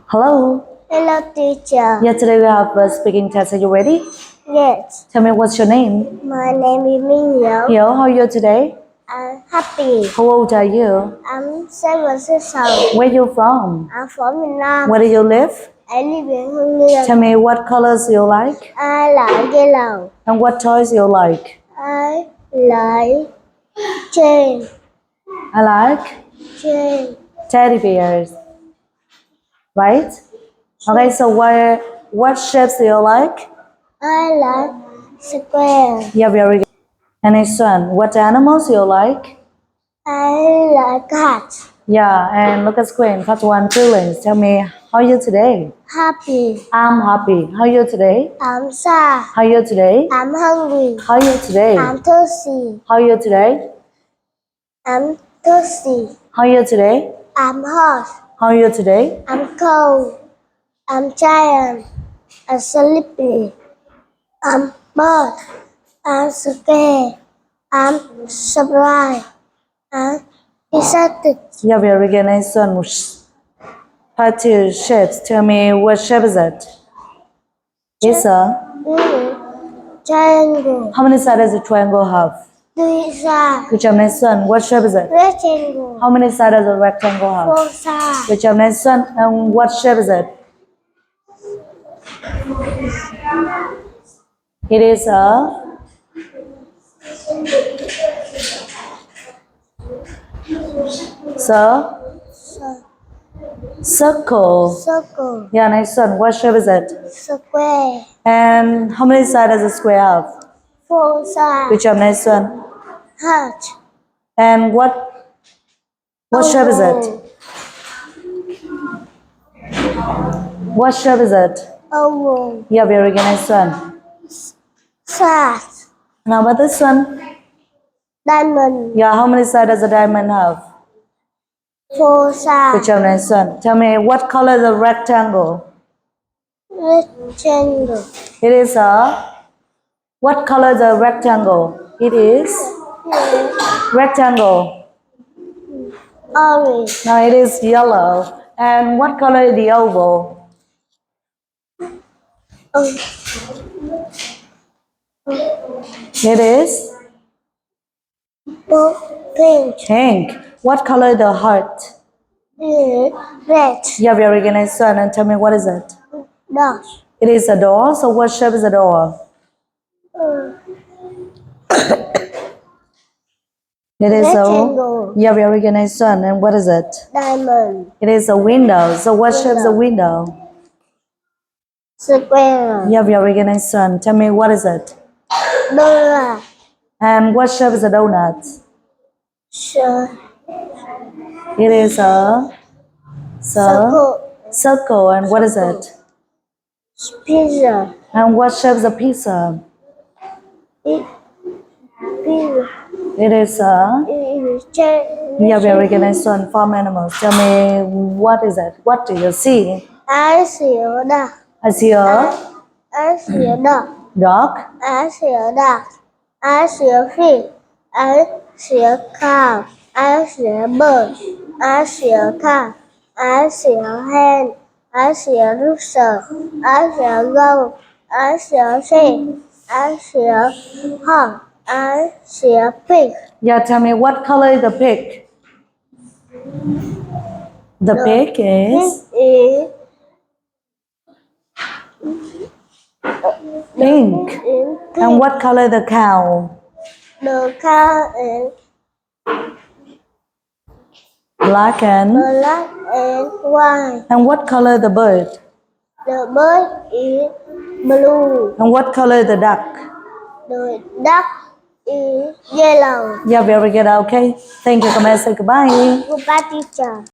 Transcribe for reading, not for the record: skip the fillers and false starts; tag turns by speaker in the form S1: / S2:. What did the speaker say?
S1: Hello.
S2: Hello, teacher.
S1: Yeah, today we have a speaking test. Are you ready?
S2: Yes.
S1: Tell me what's your name?
S2: My name is Minh.
S1: Hiếu, how are you today?
S2: I'm happy.
S1: How old are you?
S2: I'm 7 years old.
S1: Where you from?
S2: I'm from Vietnam.
S1: Where do you live?
S2: I live in Hưng Yên.
S1: Tell me what colors you like
S2: I like yellow.
S1: and what toys you like.
S2: I like chain.
S1: I like
S2: Chain.
S1: teddy bears. Right? Okay, so what shapes do you like?
S2: I like square.
S1: Yeah, very good. And next one, what animals you like?
S2: I like cat.
S1: Yeah, and look at screen. Part one feelings. Tell me how are you today?
S2: Happy.
S1: I'm happy. How are you today?
S2: I'm sad.
S1: How are you today?
S2: I'm hungry.
S1: How are you today?
S2: I'm thirsty.
S1: How are you today?
S2: I'm thirsty.
S1: How are you today?
S2: I'm hot.
S1: How are you today?
S2: I'm cold. I'm tired. I'm sleepy. I'm bored. I'm scared. I'm surprised. I'm excited.
S1: Yeah, very good. Nice one. Part two shapes. Tell me what shape is it? It's a.
S2: Triangle.
S1: How many sides does a triangle have?
S2: 3 sides.
S1: Good job, nice one. What shape is it?
S2: Rectangle.
S1: How many sides does a rectangle have?
S2: 4 sides.
S1: Good job, nice one. And what shape is it? It is a. Circle.
S2: Circle.
S1: Yeah, nice one. What shape is it?
S2: Square.
S1: And how many sides does a square have?
S2: 4 sides.
S1: Good job, nice one.
S2: Heart.
S1: And what shape is it? What shape is it?
S2: Oval.
S1: Yeah, very good, nice one.
S2: Sad.
S1: Now about this one?
S2: Diamond.
S1: Yeah, how many sides does a diamond have?
S2: 4
S1: Good
S2: sides.
S1: job, nice one. Tell me what color is a rectangle?
S2: Rectangle.
S1: It is a. What color is a rectangle? It is rectangle.
S2: Orange.
S1: Now it is yellow. And what color is the oval? It is
S2: Pink.
S1: pink. What color is the heart?
S2: Red.
S1: Yeah, very good, nice one. And tell me what is it?
S2: Dot.
S1: It is a door. So what shape is a door? It is
S2: Rectangle.
S1: a. Yeah, very good, nice one. And what is it?
S2: Diamond.
S1: It is a window. So what shape is a window?
S2: Square.
S1: Yeah, very good, nice one. Tell me what is it?
S2: Donut.
S1: And what shape is a donut?
S2: Sure.
S1: It is a circle. And what is it?
S2: Pizza.
S1: And what shape is a pizza?
S2: Pizza.
S1: It is a. Yeah, very good, nice one. Farm animals. Tell me what is it? What do you see?
S2: I see a duck.
S1: I see a
S2: I see a duck.
S1: dog.
S2: I see a duck. I see a fish. I see a cow. I see a bird. I see a cat. I see a hen. I see a rooster. I see a goat. I see a sheep. I see a hog. I see a pig.
S1: Yeah, tell me what color is the pig? The pig is
S2: Pig
S1: pink.
S2: is pink.
S1: And what color is the cow?
S2: The cow is
S1: Black and.
S2: black and white.
S1: And what color is the bird?
S2: The bird is blue.
S1: And what color is the duck?
S2: The duck is yellow.
S1: Yeah, very good. Okay. Thank you. Come and say goodbye.
S2: Goodbye, teacher.